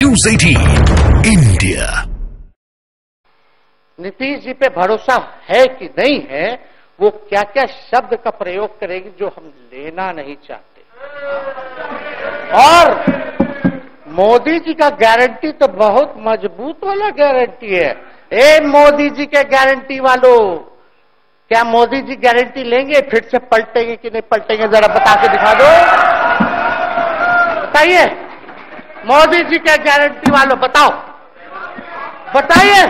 News 18 India. Nitish ji पे भरोसा है कि नहीं है, वो क्या क्या शब्द का प्रयोग करेगी जो हम लेना नहीं चाहते। और मोदी जी का गारंटी तो बहुत मजबूत वाला गारंटी है। ए मोदी जी के गारंटी वालों, क्या मोदी जी गारंटी लेंगे फिर से पलटेंगे कि नहीं पलटेंगे, जरा बता के दिखा दो। बताइए मोदी जी के गारंटी वालों, बताओ बताइए,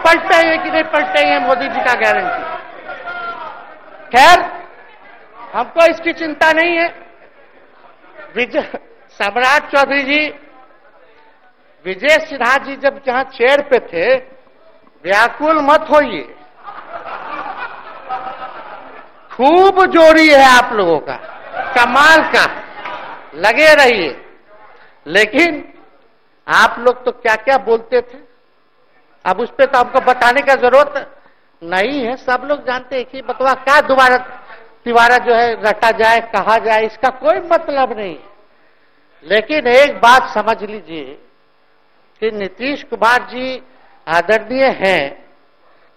पलटेंगे कि नहीं पलटेंगे मोदी जी का गारंटी। खैर हमको इसकी चिंता नहीं है। विजय सम्राट चौधरी जी, विजय सिन्हा जी जब जहां चेयर पे थे, व्याकुल मत होइए, खूब जोड़ी है आप लोगों का, कमाल का, लगे रहिए। लेकिन आप लोग तो क्या क्या बोलते थे, अब उस पर तो हमको बताने का जरूरत नहीं है, सब लोग जानते हैं कि बकवा क्या दोबारा तिवारा जो है रटा जाए, कहा जाए, इसका कोई मतलब नहीं है। लेकिन एक बात समझ लीजिए कि नीतीश कुमार जी आदरणीय हैं,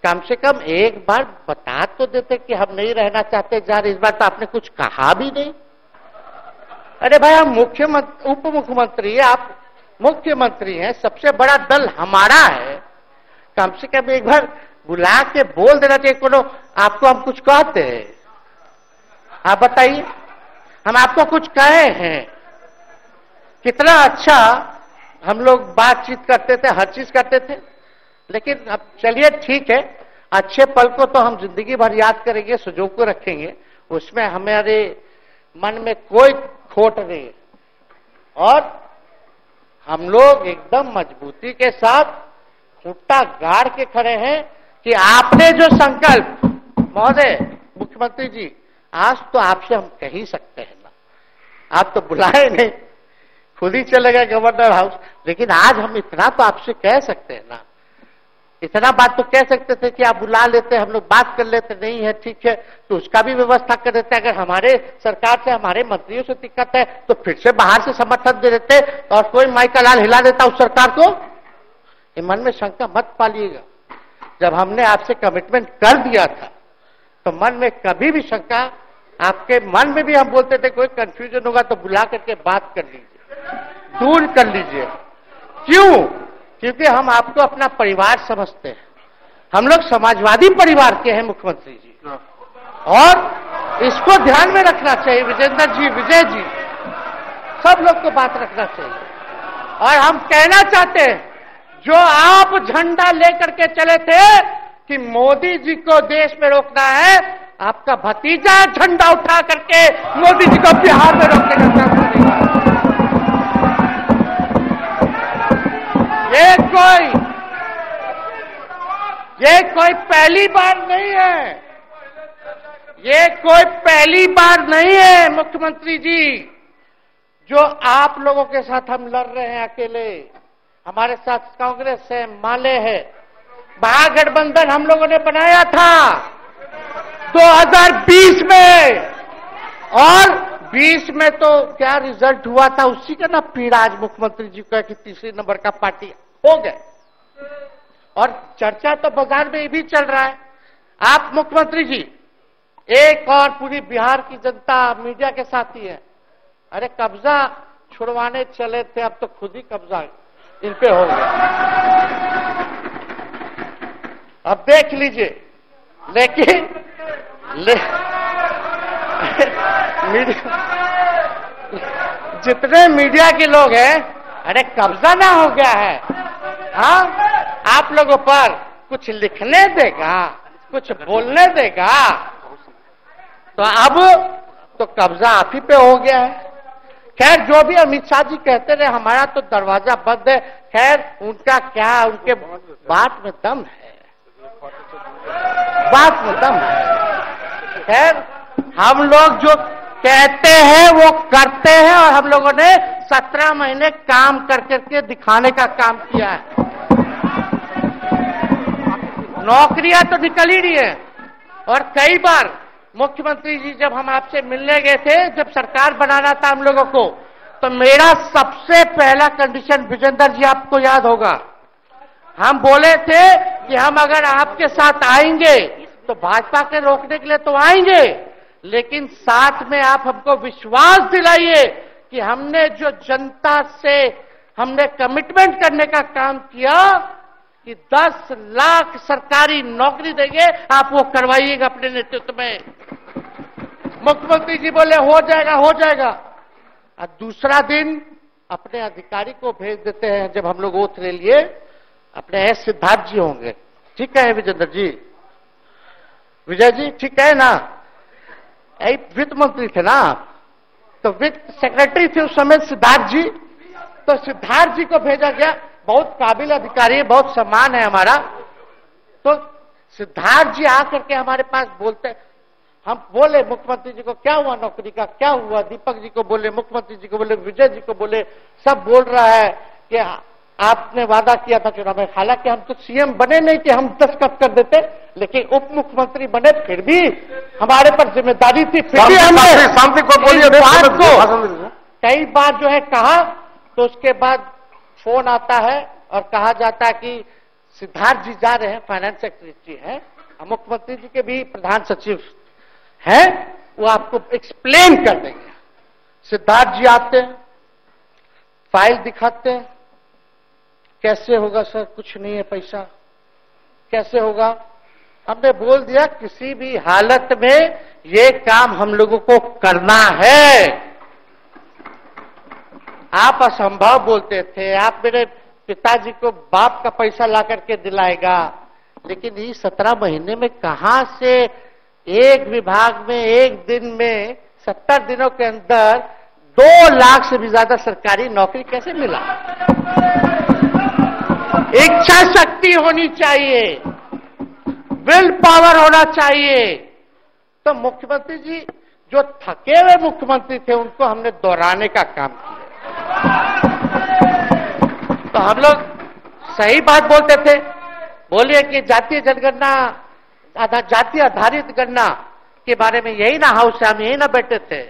कम से कम एक बार बता तो देते कि हम नहीं रहना चाहते जहां। इस बार तो आपने कुछ कहा भी नहीं। अरे भाई, हम मुख्यमंत्री उप मुख्यमंत्री, आप मुख्यमंत्री हैं, सबसे बड़ा दल हमारा है, कम से कम एक बार बुला के बोल देना चाहिए। कोनो आपको हम कुछ कहते हैं? आप बताइए, हम आपको कुछ कहे हैं? कितना अच्छा हम लोग बातचीत करते थे, हर चीज करते थे। लेकिन अब चलिए ठीक है, अच्छे पल को तो हम जिंदगी भर याद करेंगे, सुजो को रखेंगे, उसमें हमारे मन में कोई खोट नहीं है। और हम लोग एकदम मजबूती के साथ खूंटा गाड़ के खड़े हैं कि आपने जो संकल्प, महोदय मुख्यमंत्री जी, आज तो आपसे हम कह ही सकते हैं ना, आप तो बुलाए नहीं, खुद ही चले गए गवर्नर हाउस, लेकिन आज हम इतना तो आपसे कह सकते हैं ना, इतना बात तो कह सकते थे कि आप बुला लेते, हम लोग बात कर लेते। नहीं है ठीक है तो उसका भी व्यवस्था कर देते। अगर हमारे सरकार से, हमारे मंत्रियों से दिक्कत है तो फिर से बाहर से समर्थन दे देते और कोई माई का लाल हिला देता उस सरकार को। ये मन में शंका मत पालिएगा, जब हमने आपसे कमिटमेंट कर दिया था तो मन में कभी भी शंका, आपके मन में भी हम बोलते थे कोई कंफ्यूजन होगा तो बुला करके बात कर लीजिए, दूर कर लीजिए। क्यों? क्योंकि हम आपको अपना परिवार समझते हैं। हम लोग समाजवादी परिवार के हैं मुख्यमंत्री जी, और इसको ध्यान में रखना चाहिए। विजेंद्र जी, विजय जी, सब लोग को बात रखना चाहिए। और हम कहना चाहते हैं, जो आप झंडा लेकर के चले थे कि मोदी जी को देश में रोकना है, आपका भतीजा झंडा उठा करके मोदी जी को बिहार में रोकने का काम करेगा। ये कोई पहली बार नहीं है, ये कोई पहली बार नहीं है मुख्यमंत्री जी, जो आप लोगों के साथ हम लड़ रहे हैं अकेले। हमारे साथ कांग्रेस है, माले है, महागठबंधन हम लोगों ने बनाया था 2020 में, और 20 में तो क्या रिजल्ट हुआ था उसी का ना पीड़ा आज मुख्यमंत्री जी को है कि तीसरे नंबर का पार्टी हो गए। और चर्चा तो बाजार में ये भी चल रहा है। आप मुख्यमंत्री जी एक और पूरी बिहार की जनता मीडिया के साथ ही है। अरे कब्जा छुड़वाने चले थे, अब तो खुद ही कब्जा इन पे हो गया। अब देख लीजिए। लेकिन जितने मीडिया के लोग हैं, अरे कब्जा ना हो गया है, हाँ, आप लोगों पर कुछ लिखने देगा, कुछ बोलने देगा, तो अब तो कब्जा आप ही पे हो गया है। खैर जो भी अमित शाह जी कहते रहे, हमारा तो दरवाजा बंद है। खैर उनका क्या, उनके बात में दम है, बात में दम है। खैर हम लोग जो कहते हैं वो करते हैं, और हम लोगों ने 17 महीने काम कर करके दिखाने का काम किया है। नौकरियां तो निकल ही रही है। और कई बार मुख्यमंत्री जी जब हम आपसे मिलने गए थे, जब सरकार बनाना था हम लोगों को, तो मेरा सबसे पहला कंडीशन विजेंद्र जी आपको याद होगा, हम बोले थे कि हम अगर आपके साथ आएंगे तो भाजपा के रोकने के लिए तो आएंगे, लेकिन साथ में आप हमको विश्वास दिलाइए कि हमने जो जनता से हमने कमिटमेंट करने का काम किया कि 10 लाख सरकारी नौकरी देंगे, आप वो करवाइएगा अपने नेतृत्व में। मुख्यमंत्री जी बोले हो जाएगा हो जाएगा, और दूसरा दिन अपने अधिकारी को भेज देते हैं। जब हम लोग ओथ ले लिए, अपने एस सिद्धार्थ जी होंगे, ठीक है विजेंद्र जी, विजय जी ठीक है ना, वित्त मंत्री थे ना, तो वित्त सेक्रेटरी थे उस समय सिद्धार्थ जी, तो सिद्धार्थ जी को भेजा गया, बहुत काबिल अधिकारी है, बहुत सम्मान है हमारा। तो सिद्धार्थ जी आकर के हमारे पास बोलते, हम बोले मुख्यमंत्री जी को क्या हुआ नौकरी का, क्या हुआ, दीपक जी को बोले, मुख्यमंत्री जी को बोले, विजय जी को बोले, सब बोल रहा है कि आपने वादा किया था चुनाव में। हालांकि हम तो सीएम बने नहीं कि हम दस्तखत कर देते, लेकिन उप मुख्यमंत्री बने, फिर भी हमारे पर जिम्मेदारी थी, फिर भी हमने शांति को बोलिए, बात को कई बार जो है कहा। तो उसके बाद फोन आता है और कहा जाता है कि सिद्धार्थ जी जा रहे हैं, फाइनेंस सेक्रेटरी हैं, मुख्यमंत्री जी के भी प्रधान सचिव हैं, वो आपको एक्सप्लेन कर देंगे। सिद्धार्थ जी आते हैं, फाइल दिखाते हैं, कैसे होगा सर, कुछ नहीं है पैसा, कैसे होगा। हमने बोल दिया किसी भी हालत में ये काम हम लोगों को करना है। आप असंभव बोलते थे, आप मेरे पिताजी को बाप का पैसा ला करके दिलाएगा, लेकिन ये 17 महीने में कहां से एक विभाग में एक दिन में 70 दिनों के अंदर 2 लाख से भी ज्यादा सरकारी नौकरी कैसे मिला। इच्छा शक्ति होनी चाहिए, विल पावर होना चाहिए। तो मुख्यमंत्री जी जो थके हुए मुख्यमंत्री थे उनको हमने दोहराने का काम किया। तो हम लोग सही बात बोलते थे, बोलिए कि जातीय जनगणना, जाति आधारित गणना के बारे में यही ना हाउस से हम यही ना बैठे थे,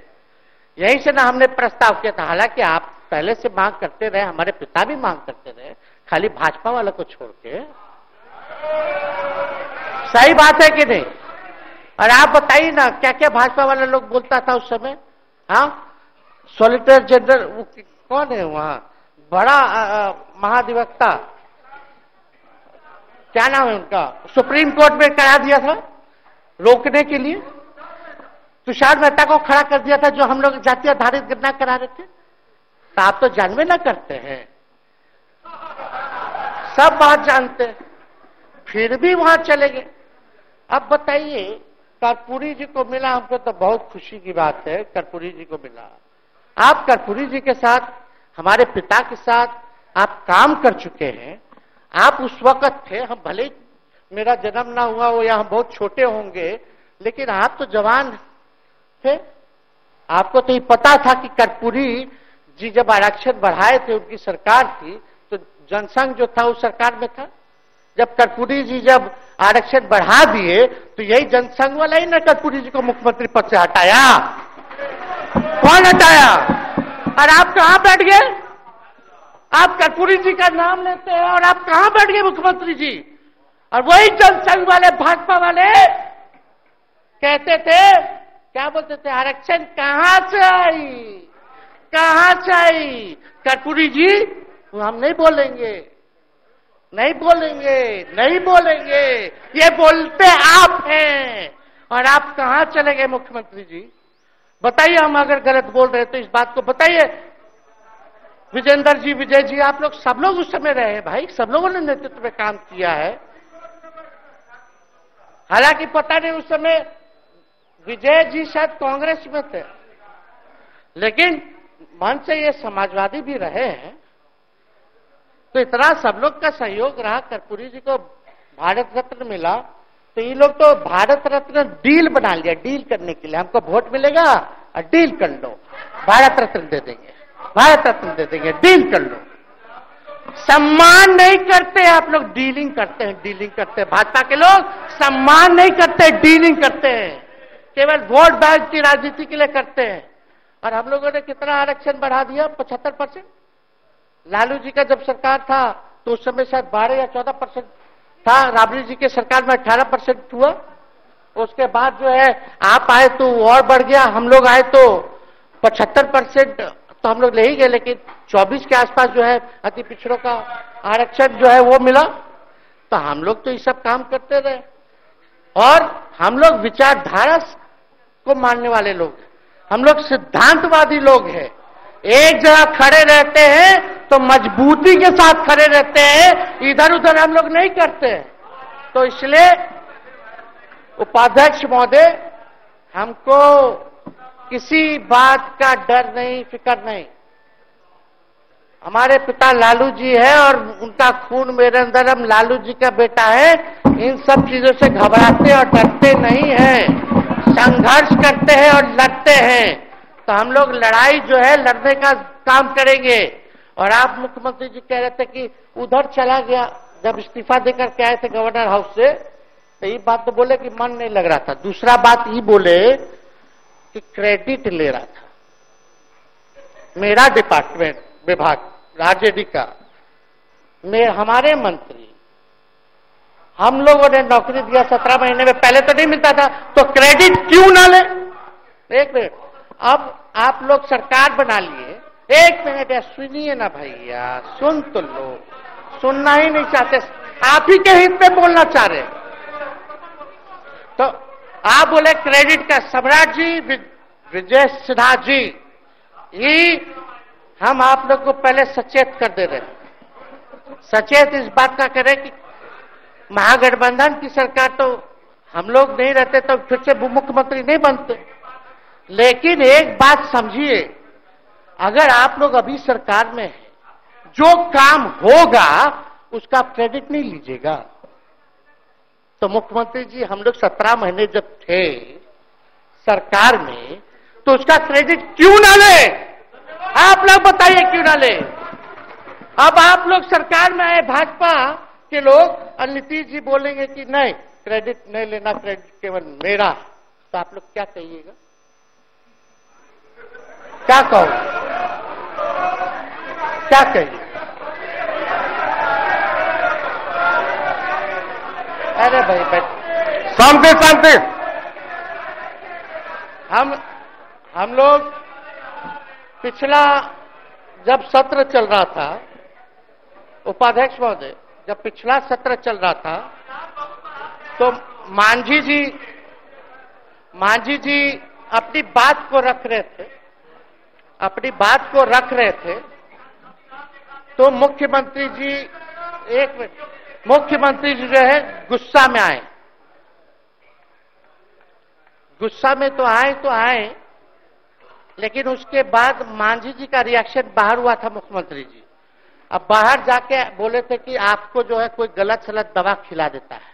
यहीं से ना हमने प्रस्ताव किया था। हालांकि आप पहले से मांग करते रहे, हमारे पिता भी मांग करते रहे, खाली भाजपा वाला को छोड़ के। सही बात है कि नहीं? और आप बताइए ना क्या क्या भाजपा वाले लोग बोलता था उस समय। हाँ, सॉलिसिटर जनरल कौन है वहां, बड़ा महाधिवक्ता, क्या नाम है उनका, सुप्रीम कोर्ट में करा दिया था रोकने के लिए, तुषार मेहता को खड़ा कर दिया था जो हम लोग जाति आधारित गणना करा रहे थे। तो आप तो जानवे ना करते हैं, सब बात जानते हैं, फिर भी वहां चले गए। अब बताइए, कर्पूरी जी को मिला, हमको तो बहुत खुशी की बात है, कर्पूरी जी को मिला। आप कर्पूरी जी के साथ, हमारे पिता के साथ आप काम कर चुके हैं। आप उस वक्त थे, हम भले मेरा जन्म ना हुआ हो या हम बहुत छोटे होंगे, लेकिन आप तो जवान थे। आपको तो ये पता था कि कर्पूरी जी जब आरक्षण बढ़ाए थे, उनकी सरकार थी, तो जनसंघ जो था उस सरकार में था। जब कर्पूरी जी जब आरक्षण बढ़ा दिए तो यही जनसंघ वाला ही ना कर्पूरी जी को मुख्यमंत्री पद से हटाया। कौन हटाया? और आप कहां बैठ गए? आप कर्पूरी जी का नाम लेते हैं और आप कहां बैठ गए मुख्यमंत्री जी? और वही जनसंघ वाले, भाजपा वाले कहते थे, क्या बोलते थे, आरक्षण कहां से आई, कहां से आई? कर्पूरी जी हम नहीं बोलेंगे, नहीं बोलेंगे, नहीं बोलेंगे, ये बोलते आप हैं। और आप कहां चले गए मुख्यमंत्री जी? बताइए, हम अगर गलत बोल रहे तो इस बात को बताइए। विजेंद्र जी, विजय जी, आप लोग सब लोग उस समय रहे भाई, सब लोगों ने नेतृत्व में काम किया है। हालांकि पता नहीं उस समय विजय जी शायद कांग्रेस में थे, लेकिन मन से ये समाजवादी भी रहे हैं। तो इतना सब लोग का सहयोग रहा, कर्पूरी जी को भारत रत्न मिला, तो ये लोग तो भारत रत्न डील बना लिया, डील करने के लिए, हमको वोट मिलेगा और डील कर लो, भारत रत्न दे देंगे, भारत रत्न दे देंगे, डील कर लो। सम्मान नहीं करते आप लोग, डीलिंग करते हैं, डीलिंग करते हैं। भाजपा के लोग सम्मान नहीं करते, डीलिंग करते हैं, केवल वोट बैंक की राजनीति के लिए करते हैं। और हम लोगों ने कितना आरक्षण बढ़ा दिया? 75%। लालू जी का जब सरकार था तो उस समय शायद 12 या 14% था। राबड़ी जी के सरकार में 18% हुआ। उसके बाद जो है आप आए तो और बढ़ गया, हम लोग आए तो 75% तो हम लोग ले ही गए, लेकिन 24 के आसपास जो है अति पिछड़ों का आरक्षण जो है वो मिला। तो हम लोग तो ये सब काम करते रहे और हम लोग विचारधारा को मानने वाले लोग हैं, हम लोग सिद्धांतवादी लोग हैं। एक जगह खड़े रहते हैं तो मजबूती के साथ खड़े रहते हैं, इधर उधर हम लोग नहीं करते हैं। तो इसलिए उपाध्यक्ष महोदय, हमको किसी बात का डर नहीं, फिक्र नहीं। हमारे पिता लालू जी है और उनका खून मेरे अंदर, हम लालू जी का बेटा है। इन सब चीजों से घबराते और डरते नहीं हैं, संघर्ष करते हैं और लड़ते हैं। तो हम लोग लड़ाई जो है लड़ने का काम करेंगे। और आप मुख्यमंत्री जी कह रहे थे कि उधर चला गया, जब इस्तीफा देकर के आए थे गवर्नर हाउस से, तो ये बात तो बोले कि मन नहीं लग रहा था। दूसरा बात ये बोले कि क्रेडिट ले रहा था मेरा डिपार्टमेंट, विभाग आरजेडी का, हमारे मंत्री, हम लोगों ने नौकरी दिया 17 महीने में, पहले तो नहीं मिलता था, तो क्रेडिट क्यों ना ले? एक मिनट, अब आप लोग सरकार बना लिए, एक मिनट या सुनिए ना भैया, सुन तो लो, सुनना ही नहीं चाहते, आप ही के हित में बोलना चाह रहे। तो आप बोले क्रेडिट का, सम्राट जी, विजय सिन्हा जी, ये हम आप लोग को पहले सचेत कर दे रहे हैं। सचेत इस बात का करें कि महागठबंधन की सरकार तो हम लोग नहीं रहते तो फिर से मुख्यमंत्री नहीं बनते। लेकिन एक बात समझिए, अगर आप लोग अभी सरकार में हैं, जो काम होगा उसका क्रेडिट नहीं लीजिएगा। तो मुख्यमंत्री जी, हम लोग 17 महीने जब थे सरकार में, तो उसका क्रेडिट क्यों ना ले? आप लोग बताइए क्यों ना ले? अब आप लोग सरकार में आए भाजपा के लोग, और नीतीश जी बोलेंगे कि नहीं क्रेडिट नहीं लेना, क्रेडिट केवल मेरा, तो आप लोग क्या कहिएगा? क्या कहो? क्या कहिए? अरे भाई शांति शांति। हम लोग पिछला जब सत्र चल रहा था, उपाध्यक्ष महोदय, जब पिछला सत्र चल रहा था तो मांझी जी अपनी बात को रख रहे थे, तो मुख्यमंत्री जी, एक मिनट, मुख्यमंत्री जी जो है गुस्सा में आए। गुस्सा में तो आए, लेकिन उसके बाद मांझी जी का रिएक्शन बाहर हुआ था मुख्यमंत्री जी। अब बाहर जाके बोले थे कि आपको जो है कोई गलत सलत दवा खिला देता है,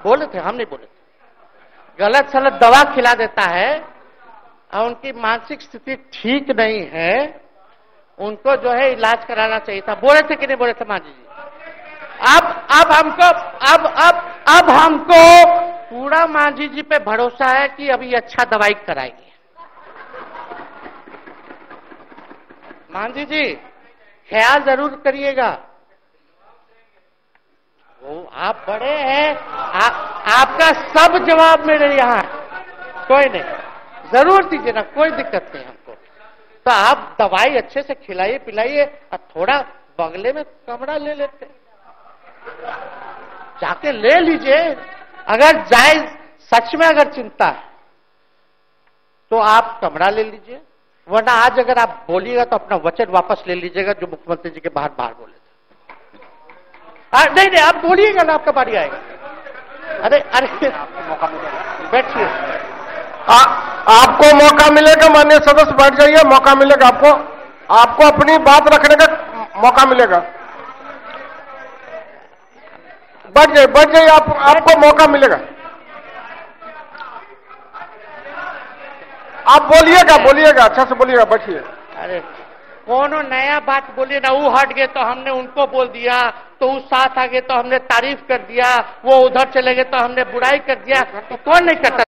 बोले थे, हम नहीं बोले थे, गलत सलत दवा खिला देता है और उनकी मानसिक स्थिति ठीक नहीं है, उनको जो है इलाज कराना चाहिए था, बोले थे कि नहीं बोले थे मांझी जी? अब हमको पूरा मांझी जी पे भरोसा है कि अभी अच्छा दवाई कराएंगे। मांझी जी ख्याल जरूर करिएगा, वो आप बड़े हैं, आपका सब जवाब मेरे यहाँ, कोई नहीं, जरूर दीजिए ना, कोई दिक्कत नहीं हमको। तो आप दवाई अच्छे से खिलाइए पिलाइए, और थोड़ा बगले में कमरा ले लेते, जाके ले लीजिए। अगर जायज सच में अगर चिंता है तो आप कमरा ले लीजिए, वरना आज अगर आप बोलिएगा तो अपना वचन वापस ले लीजिएगा जो मुख्यमंत्री जी के बाहर बोले थे। नहीं, आप बोलिएगा ना, आपका बारी आएगा। अरे बैठिए, आपको मौका मिलेगा, माननीय सदस्य बैठ जाइए, मौका मिलेगा आपको अपनी बात रखने का मौका मिलेगा। बैठ जाइए, आपको मौका मिलेगा। आप बोलिएगा, अच्छा से बोलिएगा, बैठिए। अरे कोनो नया बात बोलिए ना, वो हट गए तो हमने उनको बोल दिया, तो वो साथ आ गए तो हमने तारीफ कर दिया, वो उधर चले गए तो हमने बुराई कर दिया, तो कौन नहीं करता?